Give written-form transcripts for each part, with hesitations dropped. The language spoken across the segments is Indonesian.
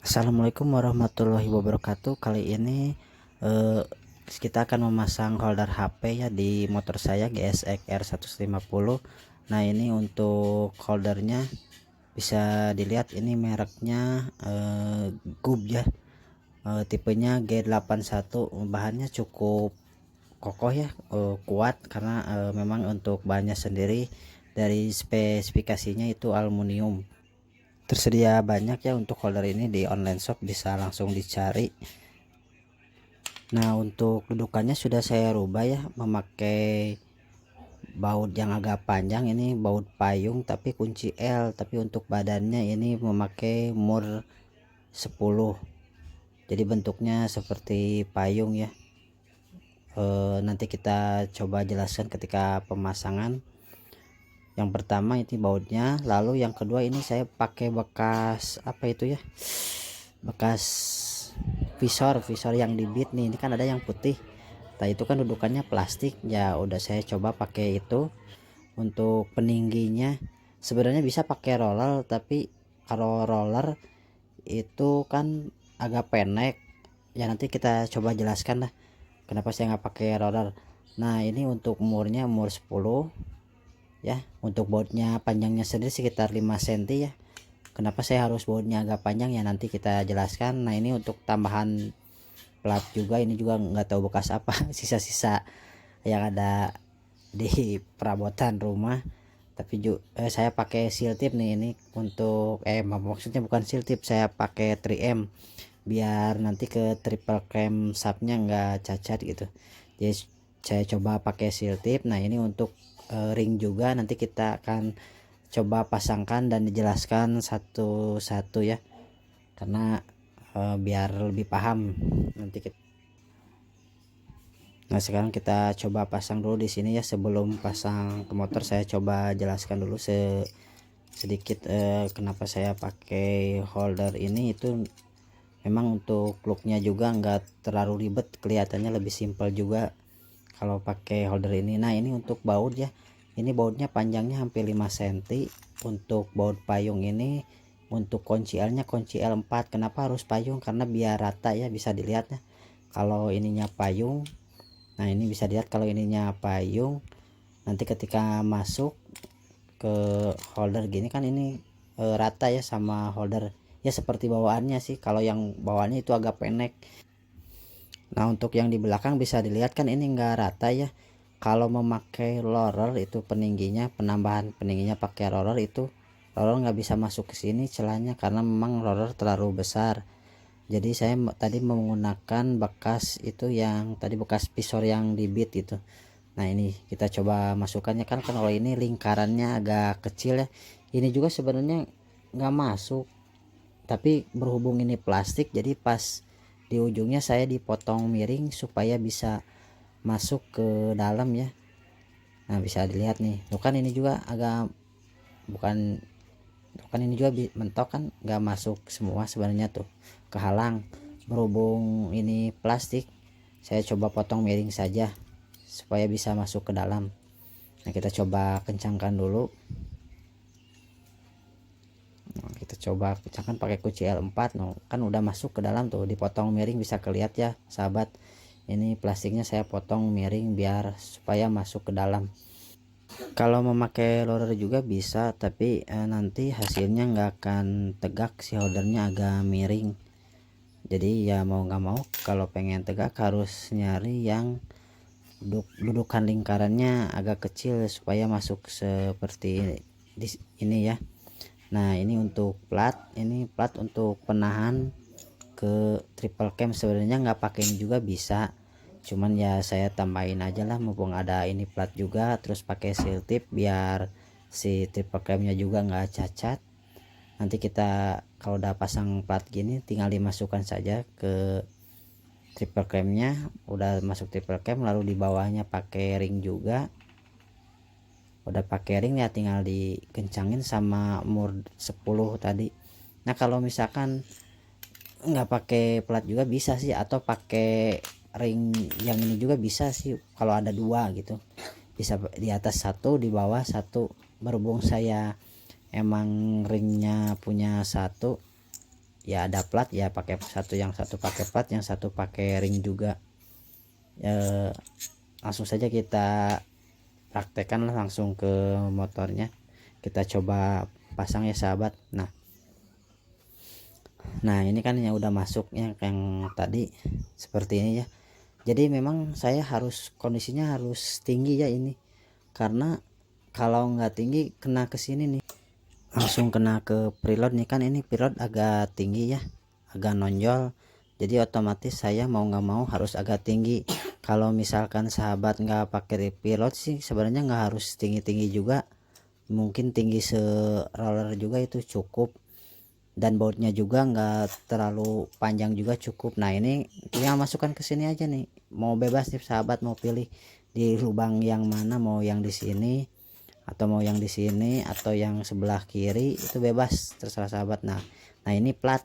Assalamualaikum warahmatullahi wabarakatuh. Kali ini eh, kita akan memasang holder HP ya di motor saya GSX R150. Nah, ini untuk holdernya bisa dilihat, ini mereknya GUB ya. Tipenya G81. Bahannya cukup kokoh ya, kuat karena memang untuk bahannya sendiri dari spesifikasinya itu aluminium. Tersedia banyak ya untuk holder ini di online shop, bisa langsung dicari. Nah, untuk dudukannya sudah saya rubah ya, memakai baut yang agak panjang, ini baut payung tapi kunci L, tapi untuk badannya ini memakai mur 10. Jadi bentuknya seperti payung ya. Nanti kita coba jelaskan ketika pemasangan. Yang pertama ini bautnya, lalu yang kedua ini saya pakai bekas apa itu ya, bekas visor yang di bit nih. Ini kan ada yang putih, nah itu kan dudukannya plastik ya, udah saya coba pakai itu. Untuk peningginya sebenarnya bisa pakai roller, tapi kalau roller itu kan agak pendek ya, nanti kita coba jelaskan lah kenapa saya nggak pakai roller. Nah, ini untuk umurnya umur 10 ya. Untuk bautnya panjangnya sendiri sekitar 5 cm ya. Kenapa saya harus bautnya agak panjang ya, nanti kita jelaskan. Nah, ini untuk tambahan plat juga, ini juga nggak tahu bekas apa sisa-sisa yang ada di perabotan rumah. Tapi saya pakai seal tip nih, ini untuk maksudnya bukan seal tip, saya pakai 3M biar nanti ke triple cam subnya nggak cacat gitu. Jadi saya coba pakai seal tip. Nah, ini untuk ring juga nanti kita akan coba pasangkan dan dijelaskan satu-satu ya, karena biar lebih paham nanti kita. Nah, sekarang kita coba pasang dulu di sini ya. Sebelum pasang ke motor saya coba jelaskan dulu sedikit kenapa saya pakai holder ini. Itu memang untuk looknya juga nggak terlalu ribet, kelihatannya lebih simpel juga kalau pakai holder ini. Nah, ini untuk baut ya, ini bautnya panjangnya hampir 5 cm. Untuk baut payung ini, untuk kunci L nya kunci L4. Kenapa harus payung? Karena biar rata ya, bisa dilihat ya kalau ininya payung. Nah, ini bisa dilihat kalau ininya payung, nanti ketika masuk ke holder gini kan ini rata ya sama holder ya, seperti bawaannya sih. Kalau yang bawaannya itu agak pendek. Nah, untuk yang di belakang bisa dilihat kan ini enggak rata ya. Kalau memakai roller itu peningginya, penambahan peningginya pakai roller itu, roller nggak bisa masuk ke sini celahnya karena memang roller terlalu besar. Jadi saya tadi menggunakan bekas itu, yang tadi bekas visor yang di bit itu. Nah, ini kita coba masukkannya kan kalau ini lingkarannya agak kecil ya. Ini juga sebenarnya nggak masuk, tapi berhubung ini plastik jadi pas di ujungnya saya dipotong miring supaya bisa masuk ke dalam ya. Nah, bisa dilihat nih tuh kan, ini juga agak, bukan, tuh kan ini juga mentok kan, nggak masuk semua sebenarnya tuh, kehalang. Berhubung ini plastik, saya coba potong miring saja supaya bisa masuk ke dalam. Nah, kita coba kencangkan dulu. Nah, kita coba kencangkan pakai kunci L4. No, kan udah masuk ke dalam tuh, dipotong miring, bisa kelihatan ya sahabat. Ini plastiknya saya potong miring biar supaya masuk ke dalam. Kalau memakai roller juga bisa, tapi nanti hasilnya nggak akan tegak, si holdernya agak miring. Jadi ya mau nggak mau kalau pengen tegak harus nyari yang dudukan lingkarannya agak kecil supaya masuk seperti ini ya. Nah, ini untuk plat, ini plat untuk penahan ke triple cam. Sebenarnya nggak pakai ini juga bisa, cuman ya saya tambahin aja lah mumpung ada ini plat juga, terus pakai seal tip biar si triple camnya juga nggak cacat. Nanti kita kalau udah pasang plat gini tinggal dimasukkan saja ke triple camnya. Udah masuk triple cam, lalu di bawahnya pakai ring juga. Udah pakai ring ya, tinggal dikencangin sama mur 10 tadi. Nah, kalau misalkan nggak pakai plat juga bisa sih, atau pakai ring yang ini juga bisa sih kalau ada dua gitu, bisa di atas satu di bawah satu. Berhubung saya emang ringnya punya satu, ya ada plat ya pakai satu, yang satu pakai plat, yang satu pakai ring juga. Langsung saja kita praktekkan langsung ke motornya, kita coba pasang ya sahabat. Nah ini kan yang udah masuknya yang tadi seperti ini ya. Jadi memang saya harus kondisinya harus tinggi ya ini, karena kalau nggak tinggi kena ke sini nih, langsung kena ke preload nih. Kan ini preload agak tinggi ya, agak nonjol, jadi otomatis saya mau nggak mau harus agak tinggi. Kalau misalkan sahabat nggak pakai preload sih sebenarnya nggak harus tinggi-tinggi juga, mungkin tinggi roller juga itu cukup, dan bautnya juga nggak terlalu panjang juga cukup. Nah ini tinggal masukkan ke sini aja nih, mau bebas nih sahabat, mau pilih di lubang yang mana, mau yang di sini atau mau yang di sini atau yang sebelah kiri, itu bebas terserah sahabat. Nah ini plat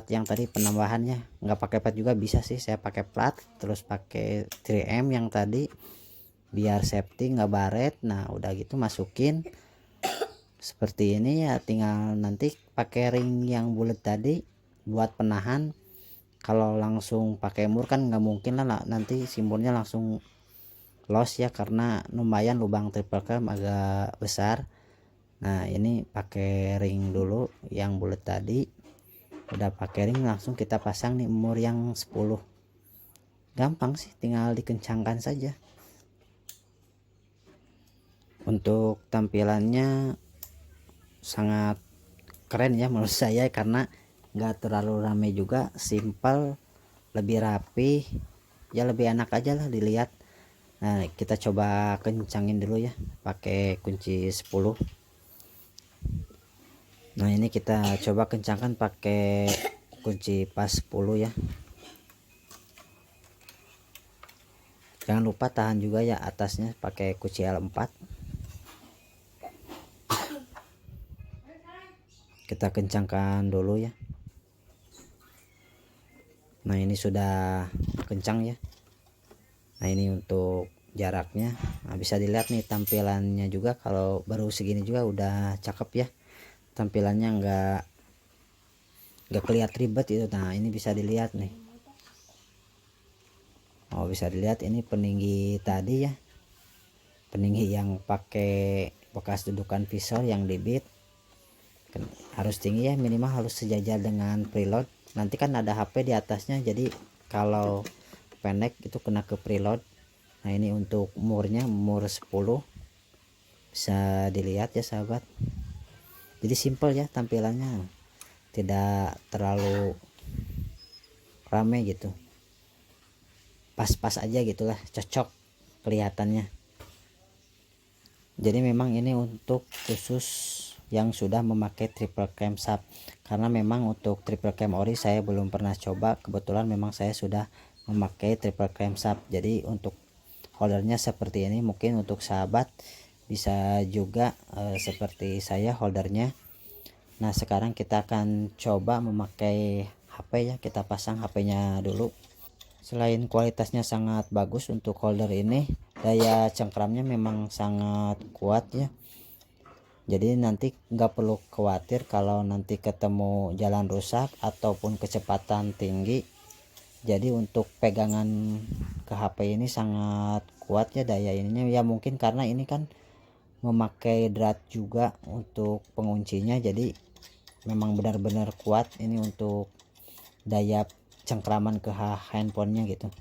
yang tadi penambahannya nggak pakai plat juga bisa sih, saya pakai plat terus pakai 3M yang tadi biar safety nggak baret. Nah udah gitu masukin seperti ini ya, tinggal nanti pakai ring yang bulat tadi buat penahan. Kalau langsung pakai mur kan nggak mungkin lah, nanti simbolnya langsung loss ya, karena lumayan lubang triple cam agak besar. Nah ini pakai ring dulu yang bulat tadi, udah pakai ring langsung kita pasang nih mur yang 10. Gampang sih, tinggal dikencangkan saja. Untuk tampilannya sangat keren ya menurut saya, karena nggak terlalu rame juga, simple, lebih rapi ya, lebih enak aja lah dilihat. Nah kita coba kencangin dulu ya pakai kunci 10. Nah ini kita coba kencangkan pakai kunci pas 10 ya, jangan lupa tahan juga ya atasnya pakai kunci L4. Kita kencangkan dulu ya. Nah ini sudah kencang ya. Nah ini untuk jaraknya, nah bisa dilihat nih tampilannya juga, kalau baru segini juga udah cakep ya tampilannya, nggak kelihatan ribet itu. Nah ini bisa dilihat nih, bisa dilihat ini peninggi tadi ya, peninggi yang pakai bekas dudukan pisau yang di bit harus tinggi ya, minimal harus sejajar dengan preload. Nanti kan ada HP di atasnya, jadi kalau pendek itu kena ke preload. Nah ini untuk murnya mur 10, bisa dilihat ya sahabat. Jadi simple ya tampilannya, tidak terlalu rame gitu, pas-pas aja gitulah, cocok kelihatannya. Jadi memang ini untuk khusus yang sudah memakai triple cam sub, karena memang untuk triple cam ori saya belum pernah coba, kebetulan memang saya sudah memakai triple cam sub. Jadi untuk holdernya seperti ini, mungkin untuk sahabat bisa juga seperti saya holdernya. Nah sekarang kita akan coba memakai HP ya, kita pasang HP-nya dulu. Selain kualitasnya sangat bagus untuk holder ini, daya cengkramnya memang sangat kuat ya. Jadi nanti nggak perlu khawatir kalau nanti ketemu jalan rusak ataupun kecepatan tinggi. Jadi untuk pegangan ke HP ini sangat kuat ya daya ininya ya, mungkin karena ini kan memakai drat juga untuk penguncinya, jadi memang benar-benar kuat ini untuk daya cengkraman ke handphonenya gitu.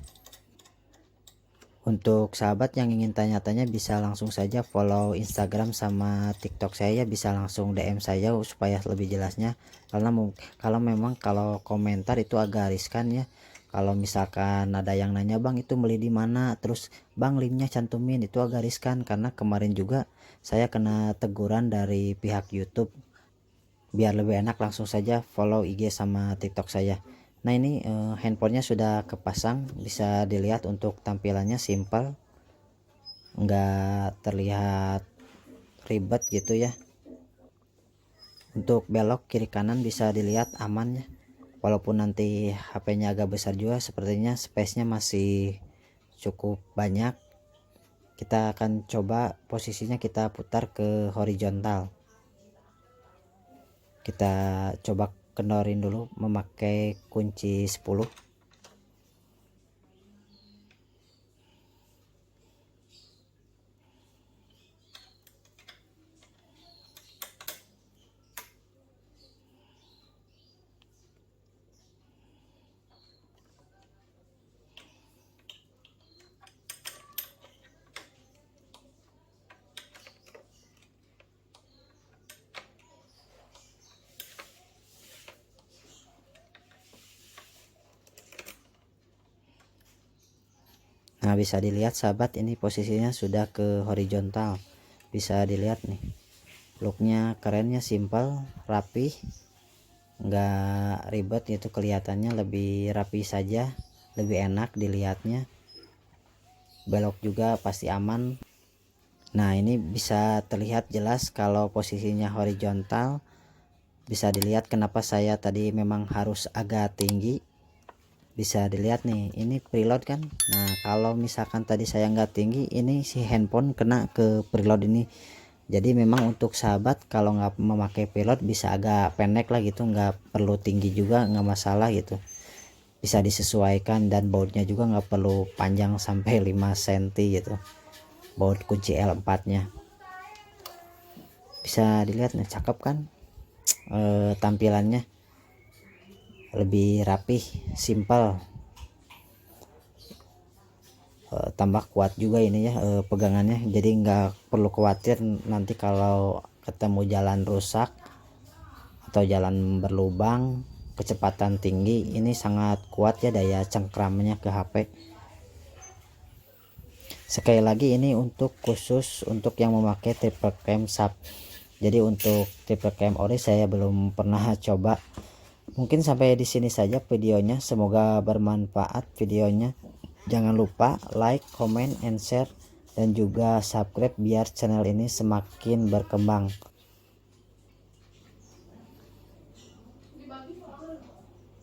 Untuk sahabat yang ingin tanya-tanya bisa langsung saja follow Instagram sama TikTok saya, bisa langsung DM saya supaya lebih jelasnya, karena kalau memang kalau komentar itu agak riskan ya. Kalau misalkan ada yang nanya, bang itu beli di mana, terus bang linknya cantumin, itu agak riskan, karena kemarin juga saya kena teguran dari pihak YouTube. Biar lebih enak langsung saja follow IG sama TikTok saya. Nah ini handphonenya sudah kepasang, bisa dilihat untuk tampilannya simple, nggak terlihat ribet gitu ya. Untuk belok kiri kanan bisa dilihat aman ya, walaupun nanti HP-nya agak besar juga, sepertinya space-nya masih cukup banyak. Kita akan coba posisinya, kita putar ke horizontal, kita coba kendorin dulu memakai kunci 10. Nah, bisa dilihat sahabat, ini posisinya sudah ke horizontal. Bisa dilihat nih, looknya kerennya, simple, rapi, nggak ribet gitu, kelihatannya lebih rapi saja, lebih enak dilihatnya. Belok juga pasti aman. Nah, ini bisa terlihat jelas kalau posisinya horizontal. Bisa dilihat kenapa saya tadi memang harus agak tinggi. Bisa dilihat nih, ini preload kan. Nah, kalau misalkan tadi saya nggak tinggi, ini si handphone kena ke preload ini. Jadi memang untuk sahabat kalau nggak memakai preload bisa agak pendek lah gitu, nggak perlu tinggi juga, nggak masalah gitu, bisa disesuaikan. Dan bautnya juga nggak perlu panjang sampai 5 cm gitu, baut kunci L4 nya. Bisa dilihat nih, cakep kan tampilannya, lebih rapih, simple, tambah kuat juga ini ya pegangannya. Jadi nggak perlu khawatir nanti kalau ketemu jalan rusak atau jalan berlubang, kecepatan tinggi. Ini sangat kuat ya daya cengkramnya ke HP. Sekali lagi, ini untuk khusus untuk yang memakai triple cam sub. Jadi untuk triple cam ori saya belum pernah coba. Mungkin sampai di sini saja videonya, semoga bermanfaat videonya. Jangan lupa like, comment, and share, dan juga subscribe biar channel ini semakin berkembang.